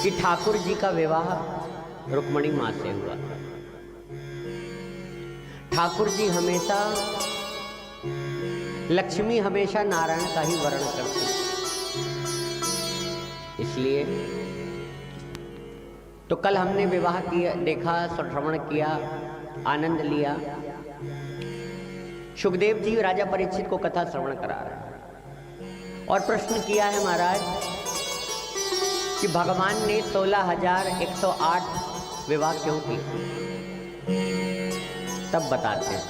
कि ठाकुर जी का विवाह रुक्मणी माँ से हुआ। ठाकुर जी हमेशा, लक्ष्मी हमेशा नारायण का ही वर्ण करती, इसलिए तो कल हमने विवाह किया, देखा, श्रवण किया, आनंद लिया। सुखदेव जी राजा परीक्षित को कथा श्रवण करा रहे हैं और प्रश्न किया है महाराज कि भगवान ने 16,108 विवाह क्यों किए। तब बताते हैं,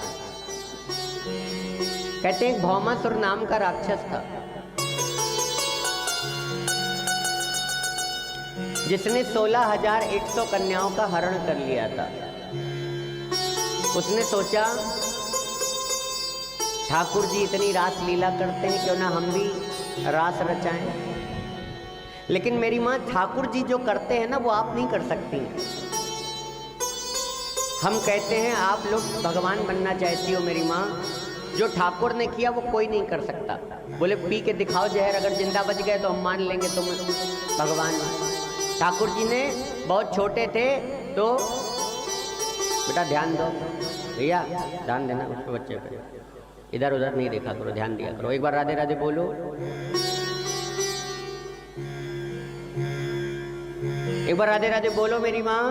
कहते हैं भौमासुर नाम का राक्षस था जिसने 16,100 कन्याओं का हरण कर लिया था। उसने सोचा ठाकुर जी इतनी रास लीला करते हैं, क्यों ना हम भी रास रचाएं। लेकिन मेरी माँ, ठाकुर जी जो करते हैं ना वो आप नहीं कर सकती। हम कहते हैं आप लोग भगवान बनना चाहती हो मेरी माँ, जो ठाकुर ने किया वो कोई नहीं कर सकता। बोले पी के दिखाओ जहर, अगर जिंदा बच गए तो हम मान लेंगे तुम भगवान। ठाकुर जी ने बहुत छोटे थे तो बेटा ध्यान दो, भैया ध्यान देना उसको, बच्चे पे इधर उधर नहीं देखा करो, ध्यान दिया करो। एक बार राधे राधे बोलो। एक बार राधे राधे बोलो मेरी माँ।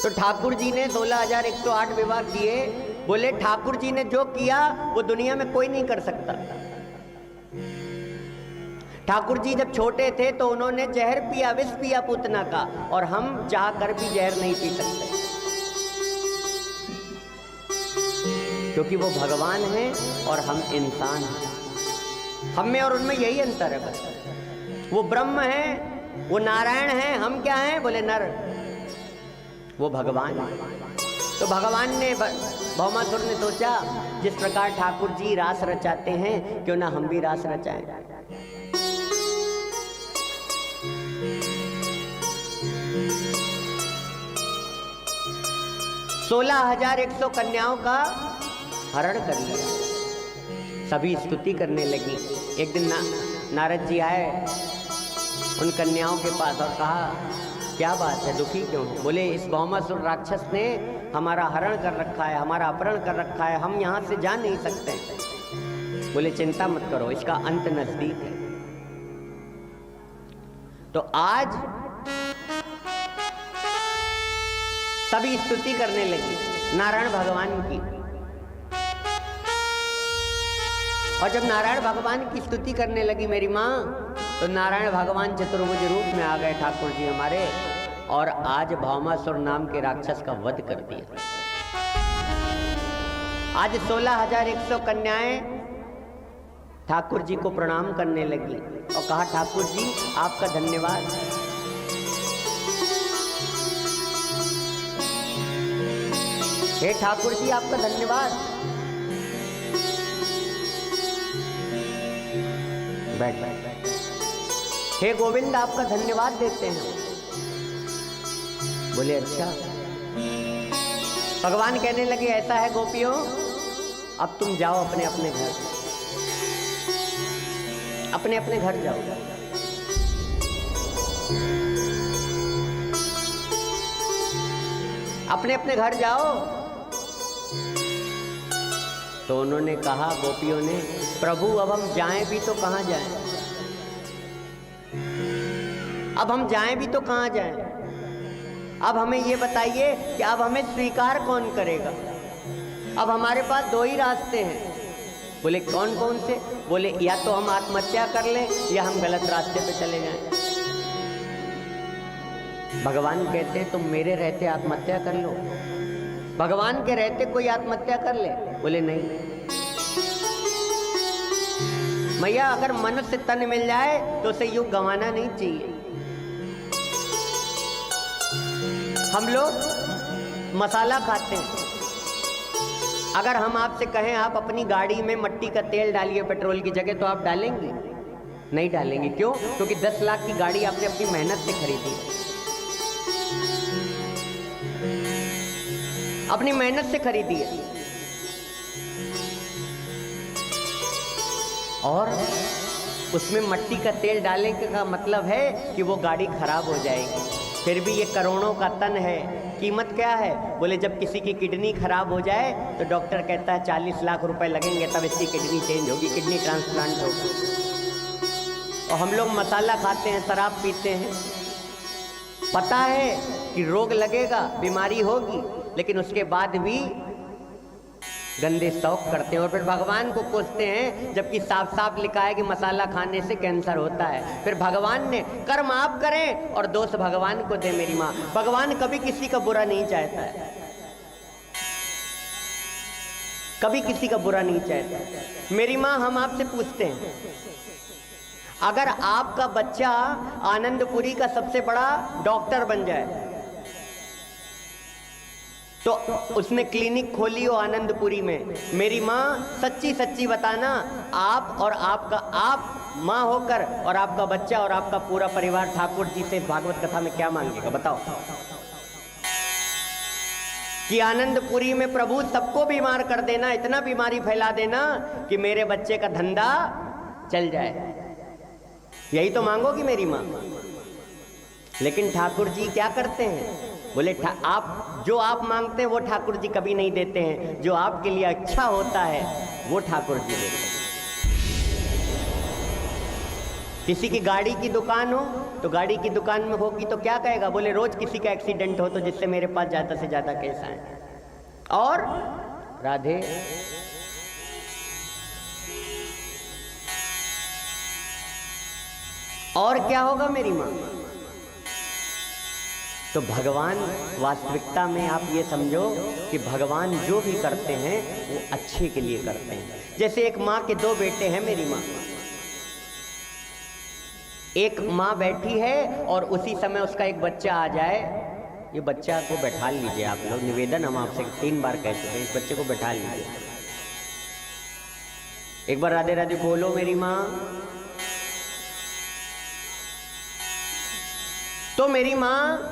तो ठाकुर जी ने 16,108 विवाह किए। बोले ठाकुर जी ने जो किया वो दुनिया में कोई नहीं कर सकता। ठाकुर जी जब छोटे थे तो उन्होंने जहर पिया, विष पिया पूतना का, और हम चाह कर भी जहर नहीं पी सकते क्योंकि वो भगवान हैं और हम इंसान हैं। हम में और उनमें यही अंतर है बस। वो ब्रह्म हैं, वो नारायण हैं, हम क्या हैं? बोले नर। वो भगवान है। तो भगवान ने, भौमासुर ने सोचा जिस प्रकार ठाकुर जी रास रचाते हैं, क्यों ना हम भी रास रचाएं। 16,100 कन्याओं का हरण कर लिया। सभी स्तुति करने लगी। एक दिन नारद जी आए उन कन्याओं के पास और कहा क्या बात है, दुखी क्यों? बोले इस भौमासुर राक्षस ने हमारा हरण कर रखा है, हमारा अपहरण कर रखा है, हम यहाँ से जा नहीं सकते। बोले चिंता मत करो, इसका अंत नजदीक है। तो आज सभी स्तुति करने लगी नारायण भगवान की। और जब नारायण भगवान की स्तुति करने लगी मेरी माँ, तो नारायण भगवान चतुर्भुज रूप में आ गए ठाकुर जी हमारे, और आज भौमासुर नाम के राक्षस का वध कर दिया। आज 16,100 कन्याएं ठाकुर जी को प्रणाम करने लगी और कहा ठाकुर जी आपका धन्यवाद। हे ठाकुर जी आपका धन्यवाद। बैठ बैठ बैठ। हे गोविंद आपका धन्यवाद देते हैं। बोले अच्छा। भगवान कहने लगे ऐसा है गोपियों, अब तुम जाओ अपने अपने घर, अपने अपने घर जाओ। अपने अपने घर जाओ। तो उन्होंने कहा, गोपियों ने, प्रभु अब हम जाएं भी तो कहां जाएं? अब हम जाएं भी तो कहां जाएं? अब हमें ये बताइए कि अब हमें स्वीकार कौन करेगा? अब हमारे पास दो ही रास्ते हैं। बोले कौन कौन से? बोले या तो हम आत्महत्या कर लें या हम गलत रास्ते पे चले जाएं। भगवान कहते हैं तुम मेरे रहते आत्महत्या कर लो। भगवान के रहते कोई आत्महत्या कर ले? बोले नहीं। मैया अगर मनुष्य से तन मिल जाए तो उसे यूं गंवाना नहीं चाहिए। हम लोग मसाला खाते हैं। अगर हम आपसे कहें आप अपनी गाड़ी में मट्टी का तेल डालिए पेट्रोल की जगह, तो आप डालेंगे? नहीं डालेंगे। क्यों? क्योंकि 10 लाख की गाड़ी आपने अपनी मेहनत से खरीदी, अपनी मेहनत से खरीदी है। और उसमें मट्टी का तेल डालने का मतलब है कि वो गाड़ी खराब हो जाएगी। फिर भी ये करोड़ों का तन है, कीमत क्या है? बोले जब किसी की किडनी खराब हो जाए तो डॉक्टर कहता है 40 लाख रुपए लगेंगे, तब इसकी किडनी चेंज होगी, किडनी ट्रांसप्लांट होगी। और हम लोग मसाला खाते हैं, शराब पीते हैं, पता है कि रोग लगेगा, बीमारी होगी, लेकिन उसके बाद भी गंदे शौक करते हैं और फिर भगवान को कोसते हैं, जबकि साफ साफ लिखा है कि मसाला खाने से कैंसर होता है। फिर भगवान ने कर्म आप करें और दोष भगवान को दे। मेरी माँ, भगवान कभी किसी का बुरा नहीं चाहता है, कभी किसी का बुरा नहीं चाहता। मेरी माँ, हम आपसे पूछते हैं, अगर आपका बच्चा आनंदपुरी का सबसे बड़ा डॉक्टर बन जाए तो उसने क्लिनिक खोली हो आनंदपुरी में, मेरी माँ सच्ची सच्ची बताना, आप और आपका, आप माँ होकर और आपका बच्चा और आपका पूरा परिवार ठाकुर जी से भागवत कथा में क्या मांगेगा? बताओ। कि आनंदपुरी में प्रभु सबको बीमार कर देना, इतना बीमारी फैला देना कि मेरे बच्चे का धंधा चल जाए, यही तो मांगोगी मेरी माँ। लेकिन ठाकुर जी क्या करते हैं? बोले आप जो आप मांगते हैं वो ठाकुर जी कभी नहीं देते हैं, जो आपके लिए अच्छा होता है वो ठाकुर जी देते हैं। किसी की गाड़ी की दुकान हो तो गाड़ी की दुकान में होगी तो क्या कहेगा? बोले रोज किसी का एक्सीडेंट हो तो जिससे मेरे पास ज्यादा से ज्यादा केस आए। और राधे, और क्या होगा मेरी माँ? तो भगवान वास्तविकता में आप ये समझो कि भगवान जो भी करते हैं वो अच्छे के लिए करते हैं। जैसे एक माँ के दो बेटे हैं मेरी माँ, एक माँ बैठी है और उसी समय उसका एक बच्चा आ जाए, ये बच्चा को बैठा लीजिए आप लोग, निवेदन हम आपसे 3 बार कह चुके हैं, इस बच्चे को बैठा लीजिए। एक बार राधे राधे बोलो मेरी माँ। तो मेरी माँ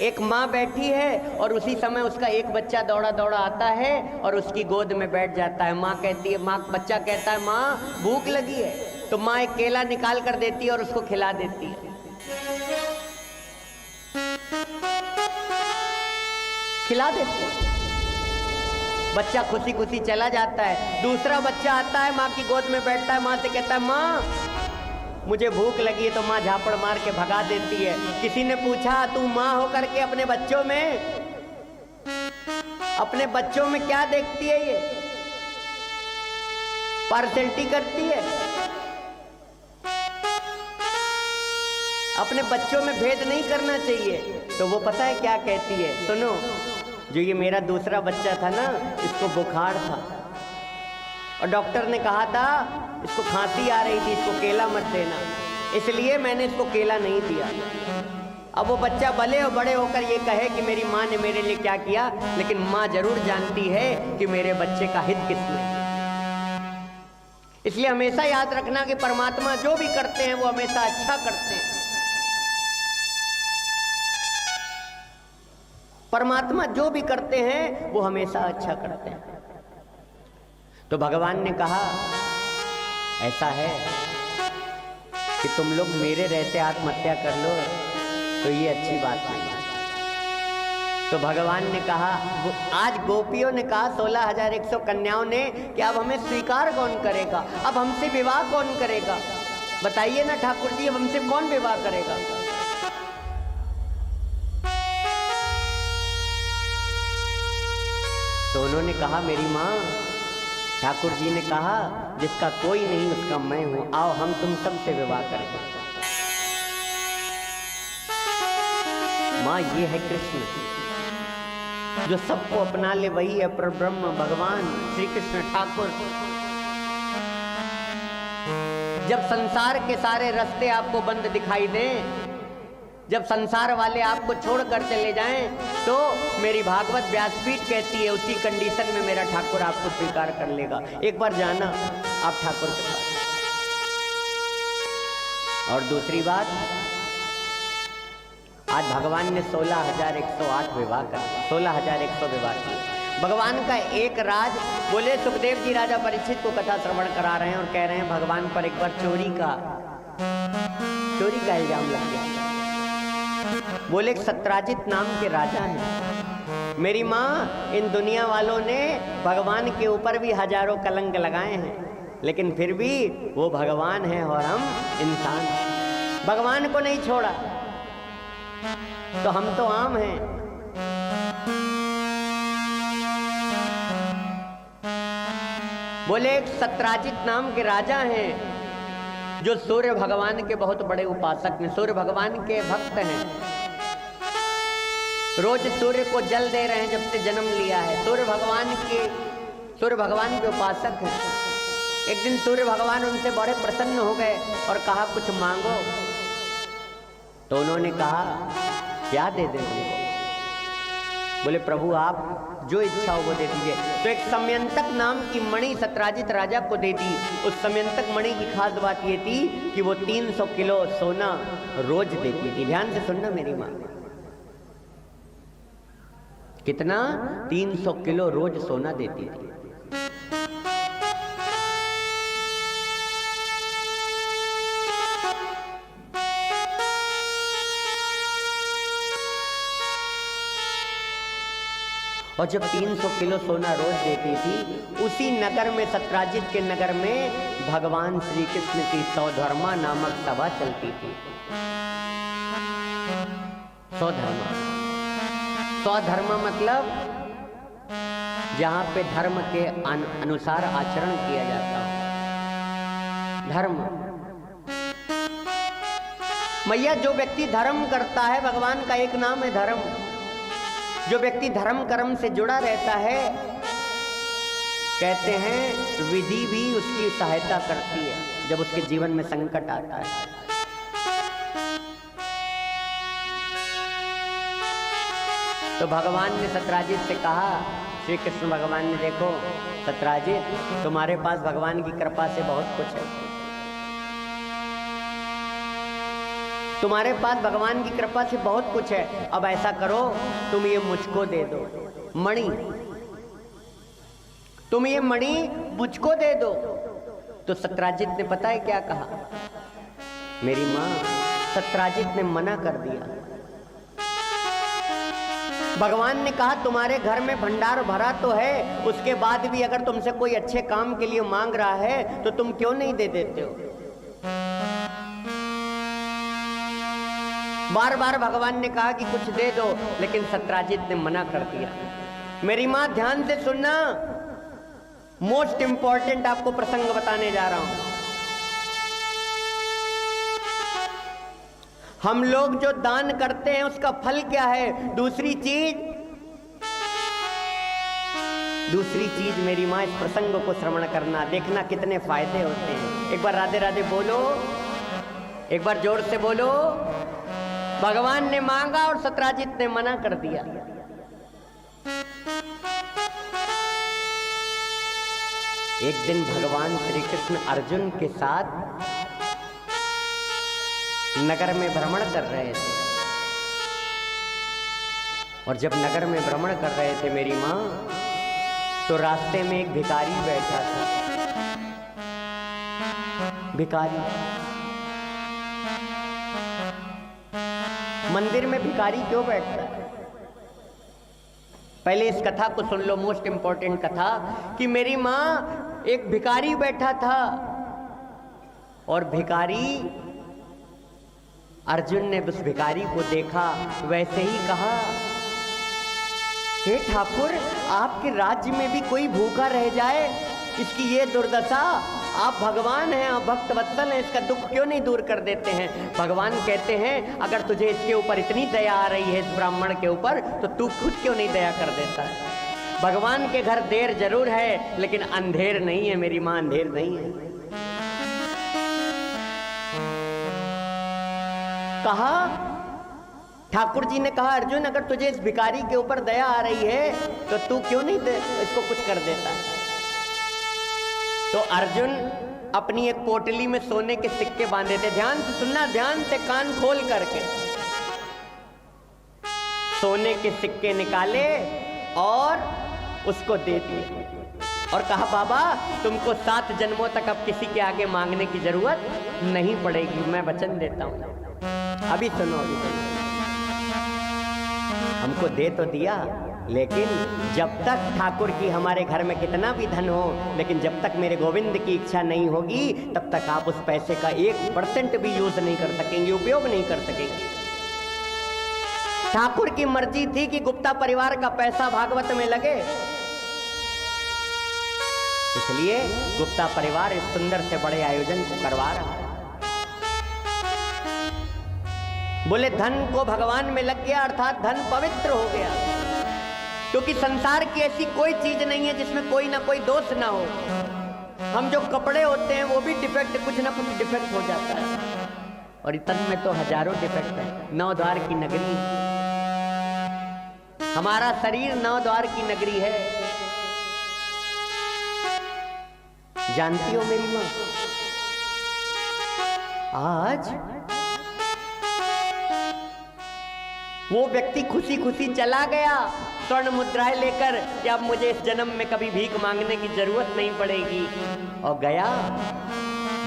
एक माँ बैठी है और उसी समय उसका एक बच्चा दौड़ा दौड़ा आता है और उसकी गोद में बैठ जाता है। माँ कहती है, माँ, बच्चा कहता है माँ भूख लगी है, तो माँ एक केला निकाल कर देती है और उसको खिला देती है। खिला देती है, बच्चा खुशी खुशी चला जाता है। दूसरा बच्चा आता है, माँ की गोद में बैठता है, माँ से कहता है माँ मुझे भूख लगी है, तो माँ झापड़ मार के भगा देती है। किसी ने पूछा तू माँ होकर के अपने बच्चों में क्या देखती है? ये पार्शलिटी करती है, अपने बच्चों में भेद नहीं करना चाहिए। तो वो पता है क्या कहती है? सुनो, जो ये मेरा दूसरा बच्चा था ना, इसको बुखार था और डॉक्टर ने कहा था इसको खांसी आ रही थी, इसको केला मत देना, इसलिए मैंने इसको केला नहीं दिया। अब वो बच्चा भले और बड़े होकर ये कहे कि मेरी माँ ने मेरे लिए क्या किया, लेकिन माँ जरूर जानती है कि मेरे बच्चे का हित किसमें। इसलिए हमेशा याद रखना कि परमात्मा जो भी करते हैं वो हमेशा अच्छा करते हैं। परमात्मा जो भी करते हैं वो हमेशा अच्छा करते हैं। तो भगवान ने कहा ऐसा है कि तुम लोग मेरे रहते आत्महत्या कर लो तो ये अच्छी बात नहीं है। तो भगवान ने कहा, आज गोपियों ने कहा 16,100 कन्याओं ने कि अब हमें स्वीकार कौन करेगा, अब हमसे विवाह कौन करेगा? बताइए ना ठाकुर जी, अब हमसे कौन विवाह करेगा? तो उन्होंने कहा मेरी माँ, ठाकुर जी ने कहा जिसका कोई नहीं उसका मैं हूं, आओ हम तुम सबसे विवाह करेंगे। माँ ये है कृष्ण, जो सबको अपना ले, वही है परब्रह्म भगवान श्री कृष्ण ठाकुर। जब संसार के सारे रास्ते आपको बंद दिखाई दें, जब संसार वाले आपको छोड़कर चले जाएं, तो मेरी भागवत व्यासपीठ कहती है उसी कंडीशन में मेरा ठाकुर आपको स्वीकार कर लेगा। एक बार जाना आप ठाकुर के पास। और दूसरी बात, आज भगवान ने 16,108 विवाह कर 16,100 विवाह किए। भगवान का एक राज। बोले सुखदेव जी राजा परीक्षित को कथा श्रवण करा रहे हैं और कह रहे हैं भगवान पर एक बार चोरी का इल्जाम लग गया। बोले सत्राजित नाम के राजा हैं। मेरी माँ, इन दुनिया वालों ने भगवान के ऊपर भी हजारों कलंक लगाए हैं, लेकिन फिर भी वो भगवान है और हम इंसान हैं। भगवान को नहीं छोड़ा तो हम तो आम हैं। बोले एक सत्राजित नाम के राजा हैं जो सूर्य भगवान के बहुत बड़े उपासक हैं, सूर्य भगवान के भक्त हैं। रोज सूर्य को जल दे रहे हैं जब से जन्म लिया है। सूर्य भगवान के उपासक हैं। एक दिन सूर्य भगवान उनसे बड़े प्रसन्न हो गए और कहा कुछ मांगो। तो उन्होंने कहा क्या दे दें उनको? बोले प्रभु आप जो इच्छा हो वो दे दीजिए। तो एक समयंतक नाम की मणि सत्राजित राजा को दे दी। उस समयंतक मणि की खास बात ये थी कि वो 300 किलो सोना रोज देती थी। ध्यान से सुनना मेरी माँ, कितना? 300 किलो रोज सोना देती थी। और जब 300 किलो सोना रोज देती थी, उसी नगर में, सत्राजित के नगर में भगवान श्री कृष्ण की सौधर्मा नामक सभा चलती थी। सौधर्मा मतलब जहां पे धर्म के अनुसार आचरण किया जाता हो। धर्म मैया, जो व्यक्ति धर्म करता है, भगवान का एक नाम है धर्म। जो व्यक्ति धर्म कर्म से जुड़ा रहता है, कहते हैं विधि भी उसकी सहायता करती है जब उसके जीवन में संकट आता है। तो भगवान ने सत्राजित से कहा, श्री कृष्ण भगवान ने, देखो सत्राजित, तुम्हारे पास भगवान की कृपा से बहुत कुछ है। तुम्हारे पास भगवान की कृपा से बहुत कुछ है। अब ऐसा करो, तुम ये मुझको दे दो मणि, तुम ये मणि मुझको दे दो। तो सत्राजित ने पता है क्या कहा? मेरी माँ, सत्राजित ने मना कर दिया। भगवान ने कहा तुम्हारे घर में भंडार भरा तो है, उसके बाद भी अगर तुमसे कोई अच्छे काम के लिए मांग रहा है तो तुम क्यों नहीं दे देते हो? बार बार भगवान ने कहा कि कुछ दे दो, लेकिन सत्राजित ने मना कर दिया। मेरी माँ, ध्यान से सुनना, मोस्ट इंपॉर्टेंट आपको प्रसंग बताने जा रहा हूं। हम लोग जो दान करते हैं उसका फल क्या है? दूसरी चीज मेरी माँ, इस प्रसंग को श्रवण करना, देखना कितने फायदे होते हैं। एक बार राधे राधे बोलो, एक बार जोर से बोलो। भगवान ने मांगा और सत्राजित ने मना कर दिया। एक दिन भगवान श्री कृष्ण अर्जुन के साथ नगर में भ्रमण कर रहे थे, और जब नगर में भ्रमण कर रहे थे मेरी माँ, तो रास्ते में एक भिखारी बैठा था। भिखारी, मंदिर में भिखारी क्यों बैठता है? पहले इस कथा को सुन लो, मोस्ट इंपॉर्टेंट कथा, कि मेरी माँ, एक भिखारी बैठा था और भिखारी, अर्जुन ने उस भिखारी को देखा, वैसे ही कहा, हे ठाकुर, आपके राज्य में भी कोई भूखा रह जाए, इसकी ये दुर्दशा, आप भगवान हैं, आप भक्त वत्सल हैं, इसका दुख क्यों नहीं दूर कर देते हैं? भगवान कहते हैं, अगर तुझे इसके ऊपर इतनी दया आ रही है, इस ब्राह्मण के ऊपर, तो तू खुद क्यों नहीं दया कर देता है? भगवान के घर देर जरूर है, लेकिन अंधेर नहीं है मेरी माँ, अंधेर नहीं है। कहा, ठाकुर जी ने कहा, अर्जुन, अगर तुझे इस भिखारी के ऊपर दया आ रही है तो तू क्यों नहीं इसको कुछ कर देता? तो अर्जुन अपनी एक पोटली में सोने के सिक्के बांधे थे। ध्यान से सुनना, ध्यान से कान खोल करके। सोने के सिक्के निकाले और उसको दे दिए और कहा बाबा तुमको 7 जन्मों तक अब किसी के आगे मांगने की जरूरत नहीं पड़ेगी, मैं वचन देता हूं। अभी सुनो, हमको दे तो दिया, लेकिन जब तक ठाकुर की हमारे घर में कितना भी धन हो, लेकिन जब तक मेरे गोविंद की इच्छा नहीं होगी तब तक आप उस पैसे का 1% भी यूज नहीं कर सकेंगे, उपयोग नहीं कर सकेंगे। ठाकुर की मर्जी थी कि गुप्ता परिवार का पैसा भागवत में लगे, इसलिए गुप्ता परिवार इस सुंदर से बड़े आयोजन को करवा रहा है। बोले धन को भगवान में लग गया अर्थात धन पवित्र हो गया, क्योंकि संसार की ऐसी कोई चीज नहीं है जिसमें कोई ना कोई दोष ना हो। हम जो कपड़े होते हैं वो भी डिफेक्ट, कुछ ना कुछ डिफेक्ट हो जाता है, और तन में तो हजारों डिफेक्ट है। 9 द्वार की नगरी, हमारा शरीर 9 द्वार की नगरी है, जानती हो मेरी मां? आज वो व्यक्ति खुशी खुशी चला गया स्वर्ण मुद्राएं लेकर कि अब मुझे इस जन्म में कभी भीख मांगने की जरूरत नहीं पड़ेगी, और गया।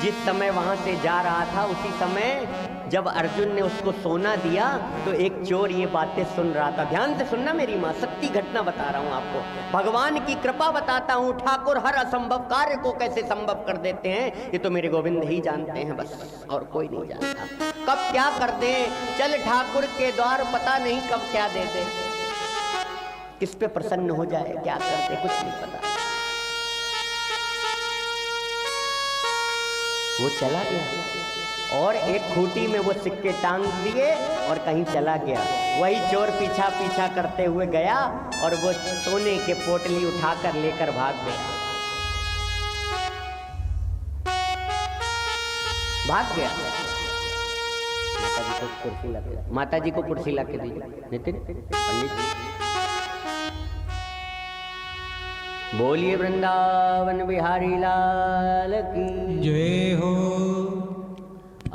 जिस समय वहां से जा रहा था उसी समय जब अर्जुन ने उसको सोना दिया तो एक चोर ये बातें सुन रहा था। ध्यान से सुनना मेरी माँ, सत्य घटना बता रहा हूँ आपको, भगवान की कृपा बताता हूँ। ठाकुर हर असंभव कार्य को कैसे संभव कर देते हैं ये तो मेरे गोविंद ही जानते हैं, बस और कोई नहीं जानता। कब क्या कर दे, चल ठाकुर के द्वार, पता नहीं कब क्या दे दे, किस पे प्रसन्न हो जाए, क्या कर दे, कुछ नहीं पता। वो चला गया और एक खूंटी में वो सिक्के टांग दिए और कहीं चला गया। वही चोर पीछा पीछा करते हुए गया और वो सोने के पोटली उठाकर लेकर भाग गया, भाग गया। माता जी को कुर्सी ला के दीजिए नितिन पंडित जी। बोलिए वृंदावन बिहारी लाल की जय हो।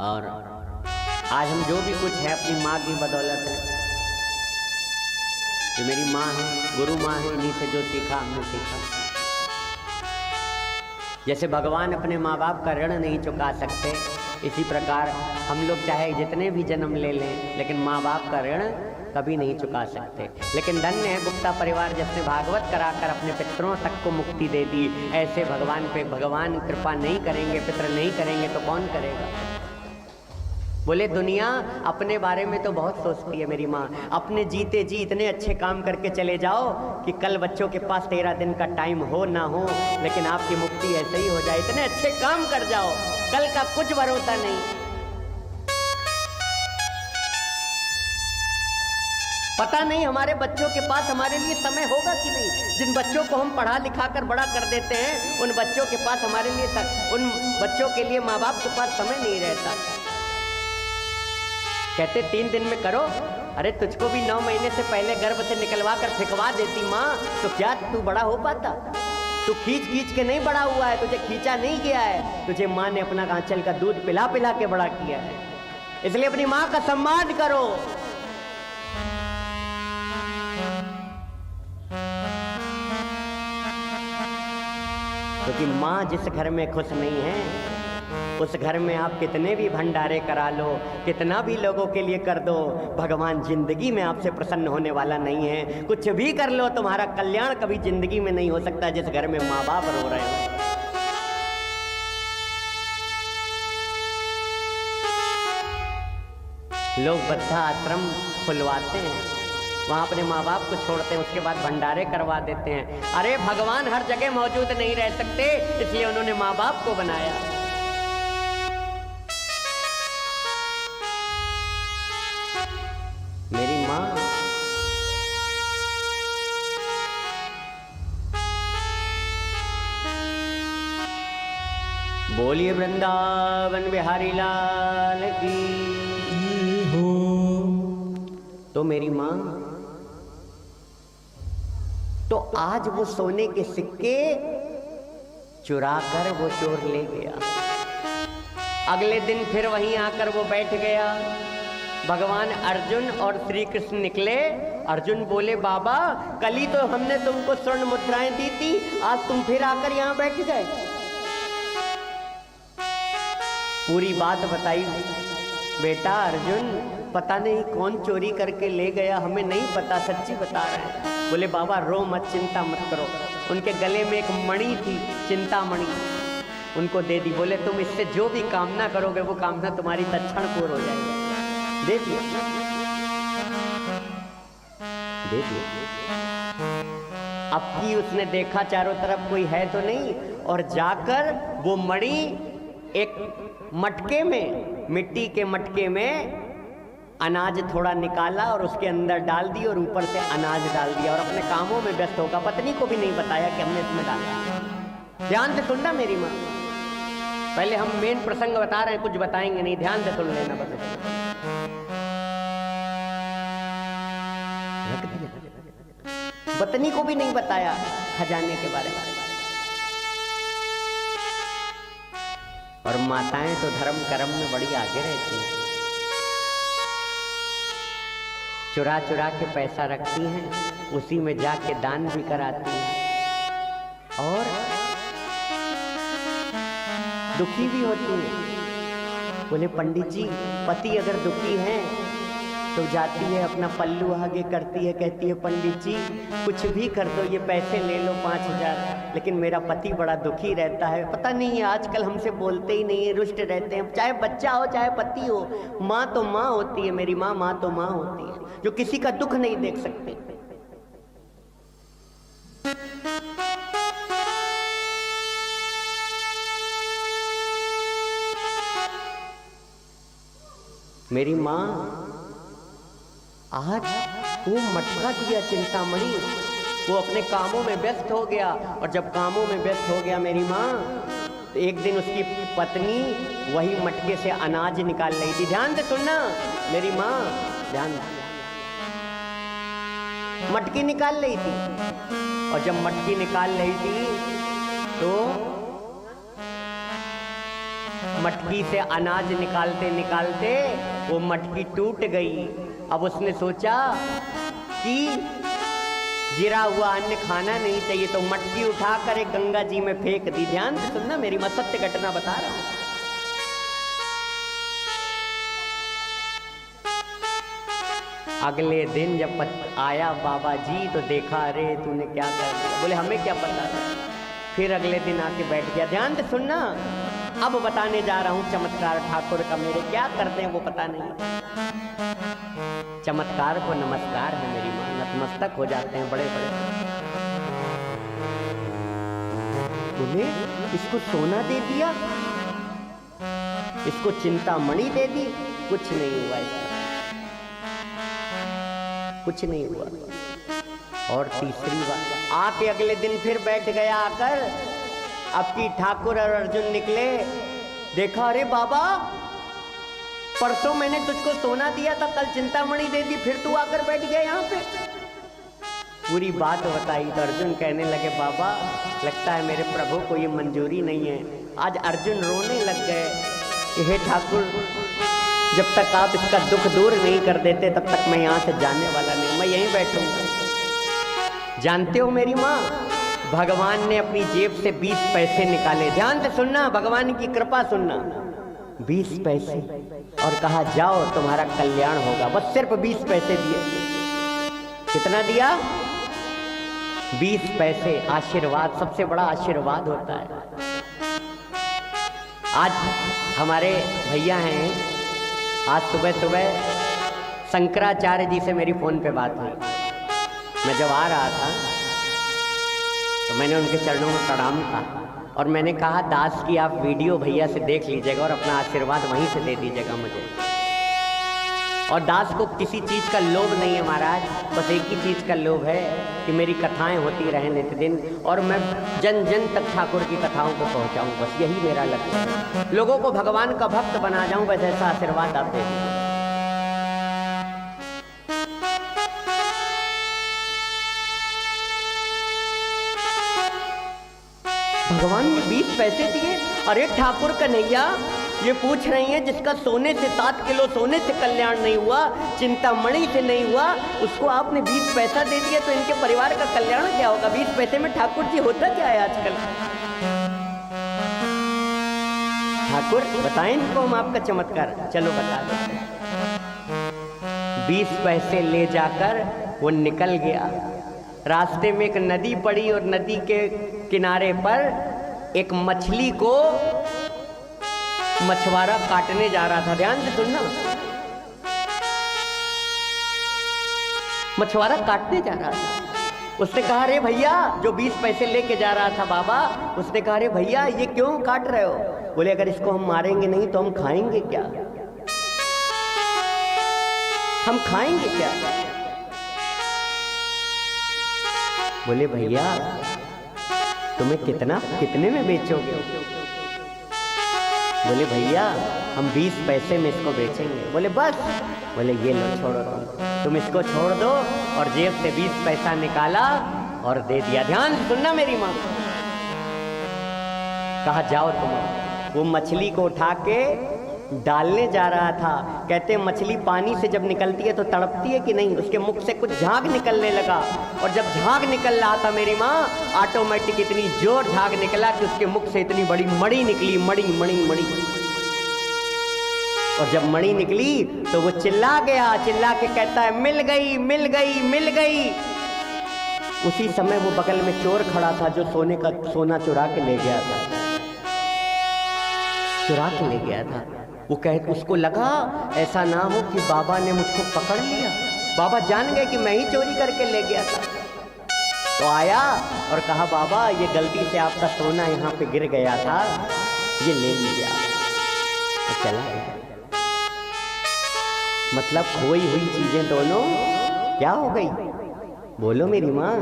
और आज हम जो भी कुछ है अपनी माँ की बदौलत है, जो मेरी माँ है, गुरु माँ है, इन्हीं से जो सीखा हमने सीखा। जैसे भगवान अपने माँ बाप का ऋण नहीं चुका सकते, इसी प्रकार हम लोग चाहे जितने भी जन्म ले लें लेकिन माँ बाप का ऋण कभी नहीं चुका सकते। लेकिन धन्य है गुप्ता परिवार जिसने भागवत कराकर अपने पितरों तक को मुक्ति दे दी। ऐसे भगवान पे भगवान कृपा नहीं करेंगे, पितर नहीं करेंगे तो कौन करेगा? बोले दुनिया अपने बारे में तो बहुत सोचती है मेरी माँ, अपने जीते जी इतने अच्छे काम करके चले जाओ कि कल बच्चों के पास 13 दिन का टाइम हो ना हो, लेकिन आपकी मुक्ति ऐसे ही हो जाए। इतने अच्छे काम कर जाओ, कल का कुछ भरोसा नहीं। पता नहीं हमारे बच्चों के पास हमारे लिए समय होगा कि नहीं। जिन बच्चों को हम पढ़ा लिखा कर बड़ा कर देते हैं उन बच्चों के पास हमारे लिए उन बच्चों के लिए माँ बाप के पास समय नहीं रहता। कहते 3 दिन में करो, अरे तुझको भी 9 महीने से पहले गर्भ से निकलवा कर फेंकवा देती माँ, तो क्या तू बड़ा हो पाता? तू खींच खींच के नहीं बड़ा हुआ है, तुझे खींचा नहीं गया है, तुझे माँ ने अपना आंचल का दूध पिला पिला के बड़ा किया है। इसलिए अपनी माँ का सम्मान करो। क्योंकि माँ जिस घर में खुश नहीं है उस घर में आप कितने भी भंडारे करा लो, कितना भी लोगों के लिए कर दो, भगवान जिंदगी में आपसे प्रसन्न होने वाला नहीं है। कुछ भी कर लो, तुम्हारा कल्याण कभी जिंदगी में नहीं हो सकता जिस घर में माँ बाप रो रहे हो। लोग वृद्धा आश्रम खुलवाते हैं, वहां अपने माँ बाप को छोड़ते हैं, उसके बाद भंडारे करवा देते हैं। अरे भगवान हर जगह मौजूद नहीं रह सकते, इसलिए उन्होंने माँ बाप को बनाया। मेरी माँ बोलिए वृंदावन बिहारी लाल की हो। तो मेरी माँ तो आज वो सोने के सिक्के चुरा कर वो चोर ले गया। अगले दिन फिर वहीं आकर वो बैठ गया। भगवान अर्जुन और श्री कृष्ण निकले अर्जुन बोले बाबा कल ही तो हमने तुमको स्वर्ण मुद्राएं दी थी, आज तुम फिर आकर यहाँ बैठ गए। पूरी बात बताई। बेटा अर्जुन पता नहीं कौन चोरी करके ले गया, हमें नहीं पता, सच्ची बता रहे हैं। बोले बाबा रो मत, चिंता मत करो। उनके गले में एक मणि थी, चिंतामणि, उनको दे दी। बोले तुम इससे जो भी कामना करोगे वो कामना तुम्हारी तत्क्षण पूर्ण हो जाएगी। दे दिए, दे दिए। अब की उसने देखा चारों तरफ कोई है तो नहीं, और जाकर वो मणि एक मटके में, मिट्टी के मटके में अनाज थोड़ा निकाला और उसके अंदर डाल दी और ऊपर से अनाज डाल दिया और अपने कामों में व्यस्त होगा। पत्नी को भी नहीं बताया कि हमने इसमें डाला। ध्यान से सुनना मेरी माँ, पहले हम मेन प्रसंग बता रहे हैं, कुछ बताएंगे नहीं, ध्यान से सुन लेना बस। पत्नी को भी नहीं बताया खजाने के बारे में। और माताएं तो धर्म कर्म में बड़ी आगे रहती हैं, चुरा चुरा के पैसा रखती हैं, उसी में जाके दान भी कराती हैं और दुखी भी होती हैं। बोले पंडित जी पति अगर दुखी हैं तो जाती है अपना पल्लू आगे करती है, कहती है पंडित जी कुछ भी कर दो, ये पैसे ले लो 5000, लेकिन मेरा पति बड़ा दुखी रहता है, पता नहीं है आजकल हमसे बोलते ही नहीं है, रुष्ट रहते हैं, चाहे बच्चा हो चाहे पति हो। माँ तो माँ होती है, मेरी माँ, माँ तो माँ होती है जो किसी का दुख नहीं देख सकती। मेरी माँ आज वो मटका दिया चिंतामणि, वो अपने कामों में व्यस्त हो गया, और जब कामों में व्यस्त हो गया मेरी माँ, तो एक दिन उसकी पत्नी वही मटके से अनाज निकाल रही थी। ध्यान से सुनना मेरी माँ, ध्यान, मटकी निकाल रही थी, और जब मटकी निकाल रही थी तो मटकी से अनाज निकालते निकालते वो मटकी टूट गई। अब उसने सोचा कि गिरा हुआ अन्न खाना नहीं चाहिए, तो मटकी उठाकर एक गंगा जी में फेंक दी। ध्यान से सुनना मेरी मैं सत्य घटना बता रहा हूं। अगले दिन जब आया बाबा जी तो देखा, अरे तूने क्या कर दिया। बोले हमें क्या पता था। फिर अगले दिन आके बैठ गया। ध्यान से सुनना, अब बताने जा रहा हूं चमत्कार ठाकुर का। मेरे क्या करते हैं वो पता नहीं, चमत्कार को नमस्कार है मेरी माँ, नतमस्तक हो जाते हैं बड़े बड़े। बोले इसको सोना दे दिया, इसको चिंतामणि दे दी, कुछ नहीं हुआ इसका, कुछ नहीं हुआ। और तीसरी बार आके अगले दिन फिर बैठ गया आकर, अब की ठाकुर और अर्जुन निकले, देखा अरे बाबा परसों मैंने तुझको सोना दिया था, कल चिंतामणि दे दी, फिर तू आकर बैठ गया यहाँ पे। पूरी बात बताई तो अर्जुन कहने लगे बाबा लगता है मेरे प्रभु को ये मंजूरी नहीं है। आज अर्जुन रोने लग गए, हे ठाकुर जब तक आप इसका दुख दूर नहीं कर देते तब तक मैं यहाँ से जाने वाला नहीं, मैं यहीं बैठूंगा। जानते हो मेरी माँ, भगवान ने अपनी जेब से 20 पैसे निकाले। ध्यान से सुनना, भगवान की कृपा सुनना, 20 पैसे, और कहा जाओ तुम्हारा कल्याण होगा। बस सिर्फ 20 पैसे दिए। कितना दिया? 20 पैसे। आशीर्वाद सबसे बड़ा आशीर्वाद होता है। आज हमारे भैया हैं, आज सुबह सुबह शंकराचार्य जी से मेरी फोन पे बात हुई। मैं जब आ रहा था तो मैंने उनके चरणों में प्रणाम कहा और मैंने कहा दास की आप वीडियो भैया से देख लीजिएगा और अपना आशीर्वाद वहीं से दे दीजिएगा मुझे। और दास को किसी चीज़ का लोभ नहीं है महाराज, बस एक ही चीज़ का लोभ है कि मेरी कथाएं होती रहें नित्य-दिन और मैं जन जन तक ठाकुर की कथाओं को पहुंचाऊं, बस यही मेरा लक्ष्य है। लोगों को भगवान का भक्त बना जाऊं, बस ऐसा आशीर्वाद आप दे दीजिए। भगवान ने 20 पैसे दिए। अरे ठाकुर कन्हैया ये पूछ रही हैं जिसका सोने से 7 किलो सोने से कल्याण नहीं हुआ, चिंतामणि से नहीं हुआ, उसको आपने 20 पैसा दे दिया तो इनके परिवार का कल्याण क्या होगा? 20 पैसे में ठाकुर जी होता क्या है आजकल? ठाकुर बताएं इनको हम आपका चमत्कार। चलो बता दो। 20 पैसे ले जाकर वो निकल गया। रास्ते में एक नदी पड़ी और नदी के किनारे पर एक मछली को मछुआरा काटने जा रहा था। ध्यान से सुनना, मछुआरा काटने जा रहा था। उसने कहा अरे भैया, जो 20 पैसे लेके जा रहा था बाबा, उसने कहा अरे भैया ये क्यों काट रहे हो? बोले अगर इसको हम मारेंगे नहीं तो हम खाएंगे क्या? हम खाएंगे क्या? बोले भैया तुम्हें कितने में बेचोगे? बोले भैया हम 20 पैसे में इसको बेचेंगे। बोले बस? बोले ये लो छोड़ो, तुम इसको छोड़ दो। और जेब से 20 पैसा निकाला और दे दिया। ध्यान सुनना मेरी माँ। कहा जाओ तुम। वो मछली को उठा के डालने जा रहा था। कहते मछली पानी से जब निकलती है तो तड़पती है कि नहीं? उसके मुख से कुछ झाग निकलने लगा और जब झाग निकल रहा था मेरी माँ, ऑटोमेटिक इतनी जोर झाग निकला कि उसके मुख से इतनी बड़ी मणि निकली। मणि मणि मणि। और जब मणि निकली तो वो चिल्ला गया। चिल्ला के कहता है मिल गई मिल गई मिल गई। उसी समय वो बगल में चोर खड़ा था जो सोना चुरा के ले गया था। चुरा के ले गया था। वो उसको लगा ऐसा ना हो कि बाबा ने मुझको पकड़ लिया, बाबा जान गए कि मैं ही चोरी करके ले गया था। तो आया और कहा बाबा ये गलती से आपका सोना यहाँ पे गिर गया था, ये ले लीजिए। तो चला गया। मतलब खोई हुई चीजें दोनों क्या हो गई? बोलो मेरी माँ,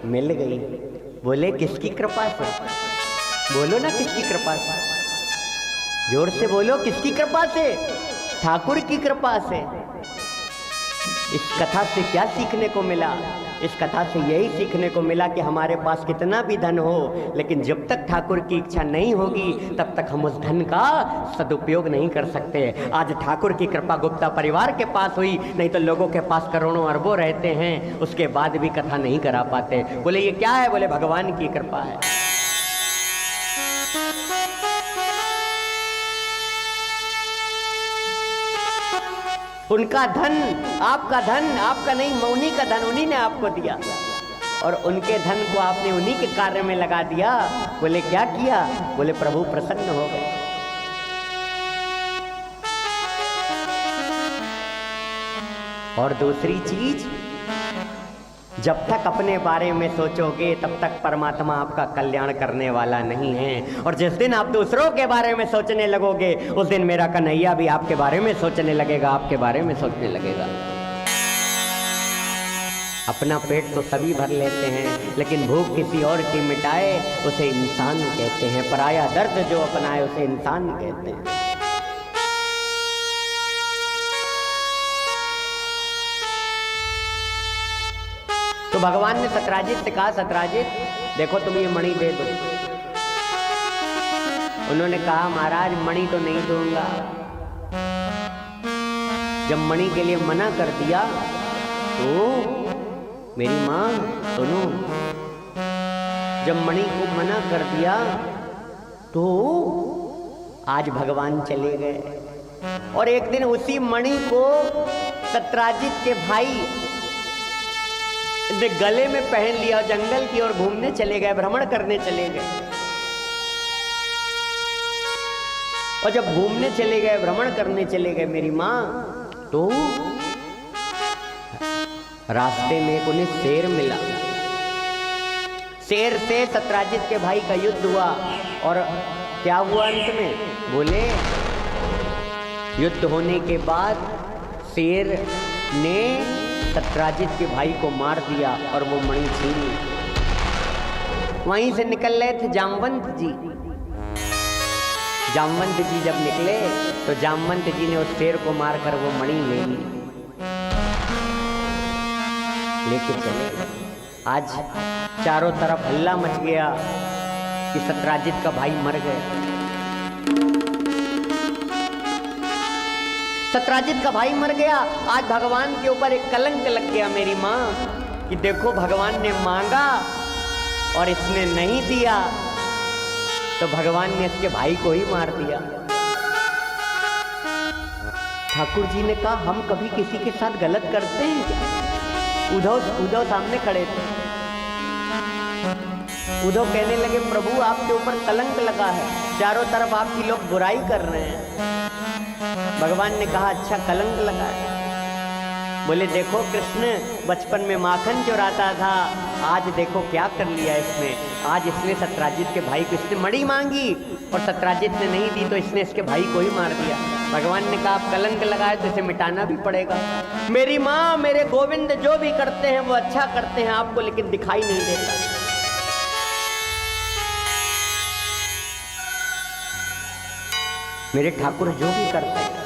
मिल गई। बोले किसकी कृपा से? बोलो ना किसकी कृपा से? जोर से बोलो किसकी कृपा से? ठाकुर की कृपा से। इस कथा से क्या सीखने को मिला? इस कथा से यही सीखने को मिला कि हमारे पास कितना भी धन हो, लेकिन जब तक ठाकुर की इच्छा नहीं होगी तब तक हम उस धन का सदुपयोग नहीं कर सकते। आज ठाकुर की कृपा गुप्ता परिवार के पास हुई, नहीं तो लोगों के पास करोड़ों अरबों रहते हैं, उसके बाद भी कथा नहीं करा पाते। बोले ये क्या है? बोले भगवान की कृपा है। उनका धन आपका नहीं, मौनी का धन उन्हीं ने आपको दिया और उनके धन को आपने उन्हीं के कार्य में लगा दिया। बोले क्या किया? बोले प्रभु प्रसन्न हो गए। और दूसरी चीज, जब तक अपने बारे में सोचोगे तब तक परमात्मा आपका कल्याण करने वाला नहीं है। और जिस दिन आप दूसरों के बारे में सोचने लगोगे उस दिन मेरा कन्हैया भी आपके बारे में सोचने लगेगा, आपके बारे में सोचने लगेगा। अपना पेट तो सभी भर लेते हैं, लेकिन भूख किसी और की मिटाए उसे इंसान कहते हैं। पराया दर्द जो अपनाए उसे इंसान कहते हैं। तो भगवान ने सतराजित से कहा सतराजित देखो तुम ये मणि दे दो। उन्होंने कहा महाराज मणि तो नहीं दूंगा। जब मणि के लिए मना कर दिया तो मेरी माँ सुनो, जब मणि को मना कर दिया तो आज भगवान चले गए। और एक दिन उसी मणि को सतराजित के भाई ने गले में पहन लिया, जंगल की ओर घूमने चले गए, भ्रमण करने चले गए। और जब घूमने चले गए, भ्रमण करने चले गए मेरी माँ, तो रास्ते में एक उन्हें शेर मिला। शेर से सतराजित के भाई का युद्ध हुआ। और क्या हुआ अंत में? बोले युद्ध होने के बाद शेर ने सतराजित के भाई को मार दिया और वो मणि छीन ली। वहीं से निकल रहे थे जामवंत जी। जामवंत जी जब निकले तो जामवंत जी ने उस शेर को मारकर वो मणि ले ली, लेके चले। आज चारों तरफ हल्ला मच गया कि सतराजित का भाई मर गए। सत्राजित का भाई मर गया, आज भगवान के ऊपर एक कलंक लग गया मेरी माँ कि देखो भगवान ने मांगा और इसने नहीं दिया, तो भगवान ने इसके भाई को ही मार दिया। ठाकुर जी ने कहा हम कभी किसी के साथ गलत करते हैं क्या? उद्धव सामने खड़े थे। उद्धव कहने लगे प्रभु आपके ऊपर कलंक लगा है, चारों तरफ आपकी लोग बुराई कर रहे हैं। भगवान ने कहा अच्छा कलंक लगा है। बोले देखो कृष्ण बचपन में माखन चुराता था, आज देखो क्या कर लिया इसने। आज इसने सत्राजित के भाई को, इसने मणि मांगी और सत्राजित ने नहीं दी तो इसने इसके भाई को ही मार दिया। भगवान ने कहा आप कलंक लगाए तो इसे मिटाना भी पड़ेगा। मेरी माँ मेरे गोविंद जो भी करते हैं वो अच्छा करते हैं, आपको लेकिन दिखाई नहीं देता। मेरे ठाकुर जो भी करते हैं।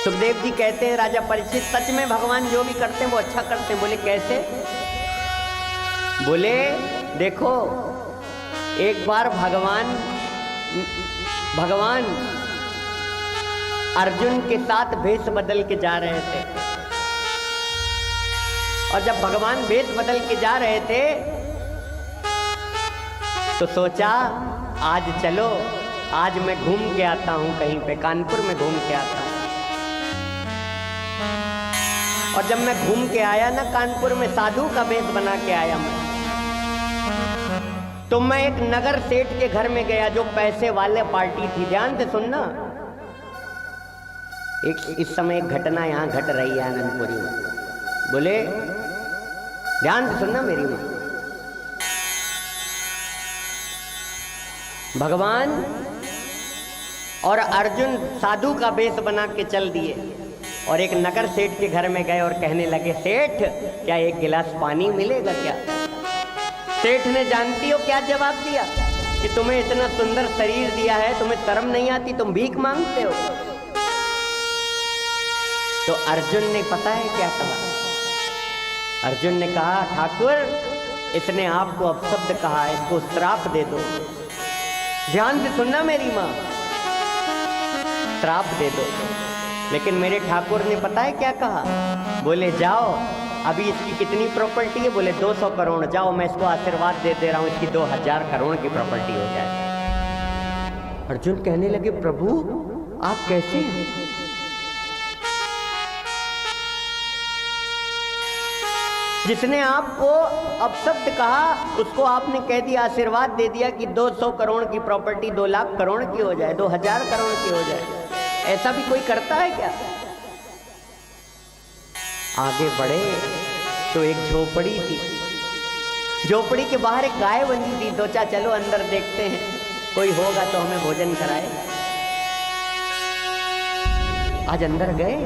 सुखदेव जी कहते हैं राजा परीक्षित सच में भगवान जो भी करते हैं वो अच्छा करते हैं। बोले कैसे? बोले देखो एक बार भगवान अर्जुन के साथ भेष बदल के जा रहे थे, और जब भगवान भेष बदल के जा रहे थे तो सोचा आज चलो, आज मैं घूम के आता हूं, कहीं पे कानपुर में घूम के आता हूं। और जब मैं घूम के आया ना कानपुर में, साधु का वेश बना के आया मैं, तो मैं एक नगर सेठ के घर में गया जो पैसे वाले पार्टी थी। ध्यान से सुनना, इस समय एक घटना यहां घट रही है आनंदपुरी में। बोले ध्यान से सुनना मेरी मां। भगवान और अर्जुन साधु का वेश बना के चल दिए और एक नगर सेठ के घर में गए और कहने लगे सेठ क्या एक गिलास पानी मिलेगा क्या? सेठ ने जानती हो क्या जवाब दिया कि तुम्हें इतना सुंदर शरीर दिया है, तुम्हें शर्म नहीं आती, तुम भीख मांगते हो। तो अर्जुन ने पता है क्या कहा? अर्जुन ने कहा ठाकुर इसने आपको अपशब्द कहा, इसको श्राप दे दो। ध्यान से सुनना मेरी माँ, श्राप दे दो। लेकिन मेरे ठाकुर ने पता है क्या कहा? बोले जाओ, अभी इसकी कितनी प्रॉपर्टी है? बोले 200 करोड़। जाओ मैं इसको आशीर्वाद दे रहा हूं, इसकी 2000 करोड़ की प्रॉपर्टी हो जाए। अर्जुन कहने लगे प्रभु आप कैसे हैं? जिसने आपको अपशब्द कहा उसको आपने कह दिया, आशीर्वाद दे दिया कि 200 करोड़ की प्रॉपर्टी 2 लाख करोड़ की हो जाए, 2000 करोड़ की हो जाए। ऐसा भी कोई करता है क्या? आगे बढ़े तो एक झोपड़ी थी, झोपड़ी के बाहर एक गाय बंधी थी। सोचा चलो अंदर देखते हैं, कोई होगा तो हमें भोजन कराए। आज अंदर गए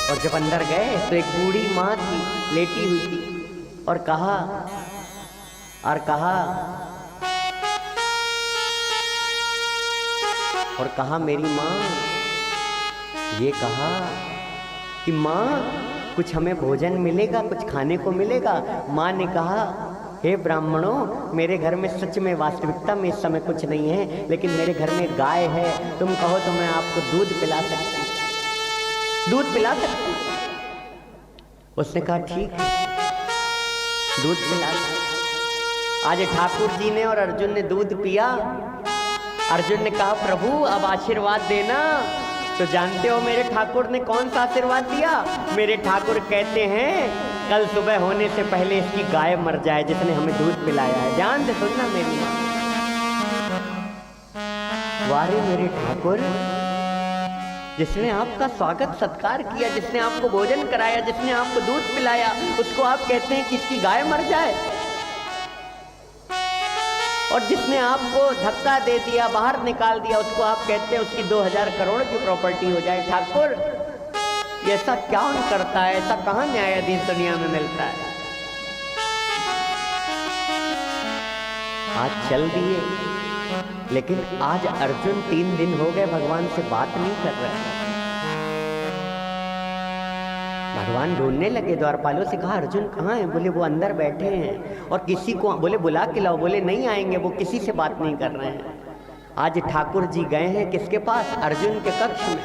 और जब अंदर गए तो एक बूढ़ी माँ थी, लेटी हुई थी और कहा मेरी माँ, ये कहा कि माँ कुछ हमें भोजन मिलेगा, कुछ खाने को मिलेगा। माँ ने कहा हे ब्राह्मणों, मेरे घर में सच में वास्तविकता में इस समय कुछ नहीं है, लेकिन मेरे घर में गाय है, तुम कहो तो मैं आपको दूध पिला सकती हूँ। उसने कहा ठीक है, दूध पिला। आज ठाकुर जी ने और अर्जुन ने दूध पिया। अर्जुन ने कहा प्रभु अब आशीर्वाद देना। तो जानते हो मेरे ठाकुर ने कौन सा आशीर्वाद दिया? मेरे ठाकुर कहते हैं कल सुबह होने से पहले इसकी गाय मर जाए जिसने हमें दूध पिलाया है। ध्यान से सुनना मेरी माँ। वारे मेरे ठाकुर, जिसने आपका स्वागत सत्कार किया, जिसने आपको भोजन कराया, जिसने आपको दूध पिलाया, उसको आप कहते हैं कि इसकी गाय मर जाए। और जिसने आपको धक्का दे दिया, बाहर निकाल दिया, उसको आप कहते हैं उसकी 2000 करोड़ की प्रॉपर्टी हो जाए। ठाकुर ऐसा क्या करता है? ऐसा कहाँ न्यायाधीश दुनिया में मिलता है? आज चल दिए, लेकिन आज अर्जुन 3 दिन हो गए भगवान से बात नहीं कर रहे। भगवान ढूंढने लगे, द्वारपालों से कहा अर्जुन कहाँ है? बोले वो अंदर बैठे हैं। और किसी को बोले बुला के लाओ। बोले नहीं आएंगे, वो किसी से बात नहीं कर रहे हैं। आज ठाकुर जी गए हैं किसके पास? अर्जुन के कक्ष में,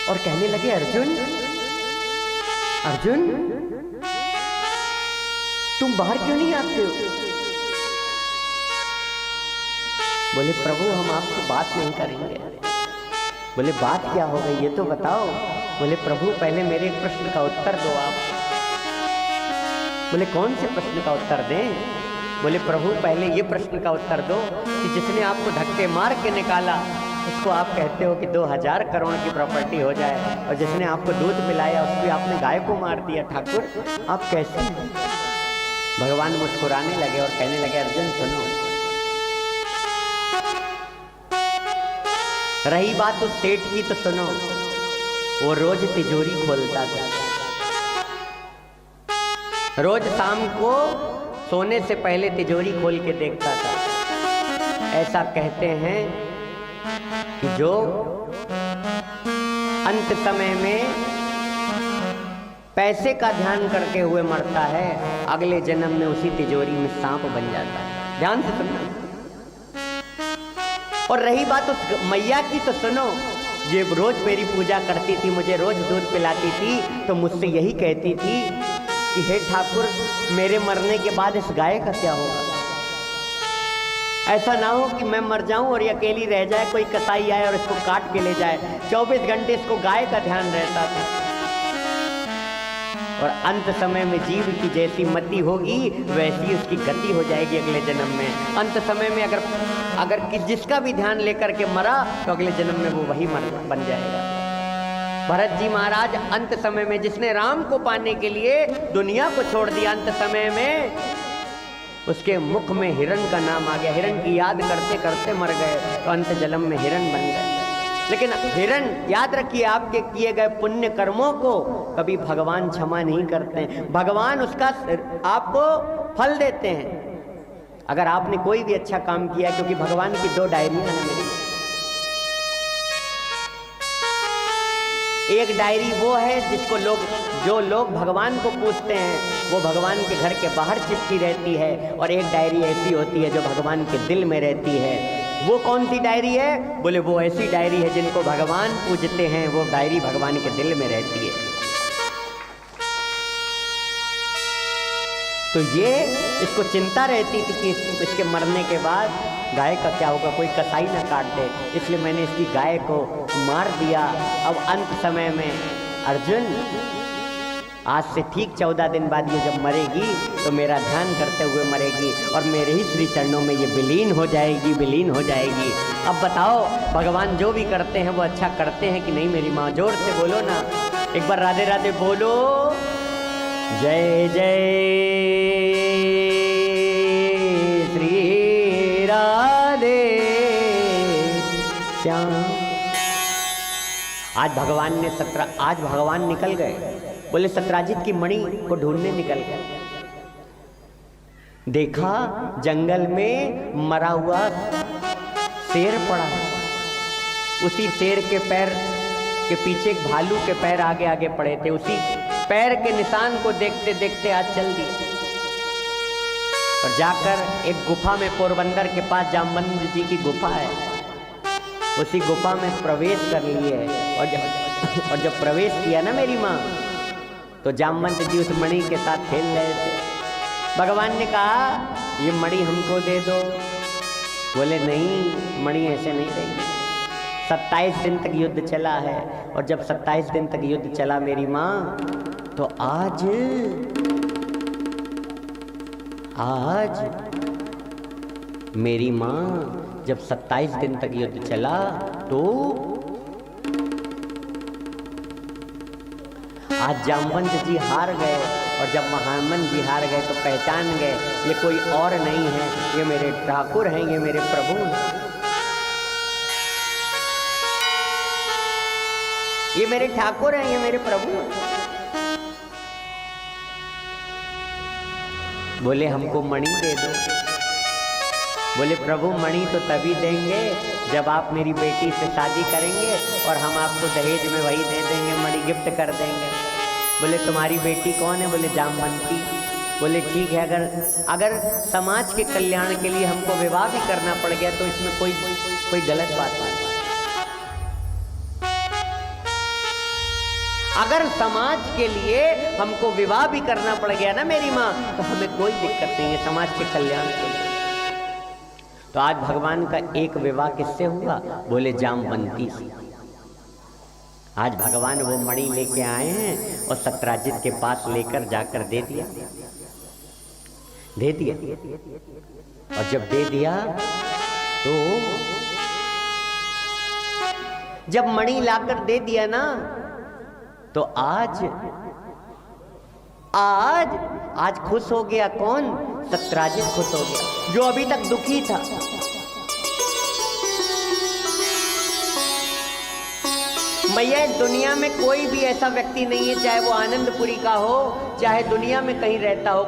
और कहने लगे अर्जुन अर्जुन तुम बाहर क्यों नहीं आते हो? बोले प्रभु हम आपसे बात नहीं करेंगे। बोले बात क्या हो गई ये तो बताओ। बोले प्रभु पहले मेरे एक प्रश्न का उत्तर दो आप। बोले कौन से प्रश्न का उत्तर दें? बोले प्रभु पहले ये प्रश्न का उत्तर दो कि जिसने आपको धक्के मार के निकाला उसको आप कहते हो कि 2000 करोड़ की प्रॉपर्टी हो जाए, और जिसने आपको दूध पिलाया उसको आपने गाय को मार दिया। ठाकुर आप कैसे? भगवान मुस्कुराने लगे और कहने लगे अर्जुन सुनो, रही बात उस सेठ की तो सुनो, वो रोज तिजोरी खोलता था, रोज शाम को सोने से पहले तिजोरी खोल के देखता था। ऐसा कहते हैं कि जो अंत समय में पैसे का ध्यान करते हुए मरता है अगले जन्म में उसी तिजोरी में सांप बन जाता है। ध्यान से सुनना। और रही बात उस मैया की तो सुनो, ये रोज मेरी पूजा करती थी, मुझे रोज दूध पिलाती थी, तो मुझसे यही कहती थी कि हे ठाकुर मेरे मरने के बाद इस गाय का क्या होगा? ऐसा ना हो कि मैं मर जाऊं और ये अकेली रह जाए, कोई कसाई आए और इसको काट के ले जाए। 24 घंटे इसको गाय का ध्यान रहता था। और अंत समय में जीव की जैसी मति होगी वैसी उसकी गति हो जाएगी अगले जन्म में। अंत समय में अगर जिसका भी ध्यान लेकर के मरा तो अगले जन्म में वो वही बन जाएगा। भरत जी महाराज अंत समय में जिसने राम को पाने के लिए दुनिया को छोड़ दिया, अंत समय में उसके मुख में हिरण का नाम आ गया। हिरण की याद करते करते मर गए तो अंत जन्म में हिरण बन गए। लेकिन हिरण, याद रखिए, आपके किए गए पुण्य कर्मों को कभी भगवान क्षमा नहीं करते हैं। भगवान उसका आपको फल देते हैं अगर आपने कोई भी अच्छा काम किया, क्योंकि भगवान की 2 डायरियां हैं मेरी। एक डायरी वो है जिसको जो लोग भगवान को पूछते हैं वो भगवान के घर के बाहर चिपकी रहती है, और एक डायरी ऐसी होती है जो भगवान के दिल में रहती है। वो कौन सी डायरी है? बोले वो ऐसी डायरी है जिनको भगवान पूजते हैं, वो डायरी भगवान के दिल में रहती है। तो ये इसको चिंता रहती थी कि इसके मरने के बाद गाय का क्या होगा, कोई कसाई ना काट दे, इसलिए मैंने इसकी गाय को मार दिया। अब अंत समय में अर्जुन, आज से ठीक 14 दिन बाद ये जब मरेगी तो मेरा ध्यान करते हुए मरेगी और मेरे ही श्री चरणों में ये विलीन हो जाएगी, विलीन हो जाएगी। अब बताओ भगवान जो भी करते हैं वो अच्छा करते हैं कि नहीं? मेरी माँ, जोर से बोलो ना, एक बार राधे राधे बोलो। जय जय श्री राधे श्याम। आज भगवान निकल गए। बोले सत्राजित की मणि को ढूंढने निकल गए। देखा जंगल में मरा हुआ शेर पड़ा है, उसी शेर के पैर के पीछे एक भालू के पैर आगे आगे पड़े थे। उसी पैर के निशान को देखते देखते आज चल दिए और जाकर एक गुफा में, पोरबंदर के पास जामवंत जी की गुफा है, उसी गुफा में प्रवेश कर लिए। और जब प्रवेश किया ना मेरी माँ, तो जामवंत जी उस मणि के साथ खेल रहे थे। भगवान ने कहा ये मणि हमको दे दो। बोले नहीं, मणि ऐसे नहीं देंगे। 27 दिन तक युद्ध चला है, और जब 27 दिन तक युद्ध चला मेरी माँ, तो आज मेरी माँ जब 27 दिन तक युद्ध चला तो आज जामवंत जी हार गए। और जब महामंत जी हार गए तो पहचान गए ये कोई और नहीं है, ये मेरे ठाकुर हैं, ये मेरे प्रभु हैं, ये मेरे ठाकुर हैं, ये मेरे प्रभु हैं। बोले हमको मणि दे दो। बोले प्रभु मणि तो तभी देंगे जब आप मेरी बेटी से शादी करेंगे और हम आपको दहेज में वही दे देंगे, मणि गिफ्ट कर देंगे। बोले तुम्हारी बेटी कौन है? बोले जामवंती। बोले ठीक है, अगर समाज के कल्याण के लिए हमको विवाह भी करना पड़ गया तो इसमें कोई कोई गलत बात नहीं। अगर समाज के लिए हमको विवाह भी करना पड़ गया ना मेरी माँ, तो हमें कोई दिक्कत नहीं है, समाज के कल्याण के लिए। तो आज भगवान का एक विवाह किससे हुआ? बोले जामवंती से। आज भगवान वो मणि लेके आए हैं और सत्राजित के पास लेकर जाकर दे दिया। और जब दे दिया तो जब मणि लाकर दे दिया ना, तो आज खुश हो गया कौन? सत्राजित खुश हो गया, जो अभी तक दुखी था। भैया दुनिया में कोई भी ऐसा व्यक्ति नहीं है, चाहे वो आनंदपुरी का हो, चाहे दुनिया में कहीं रहता हो,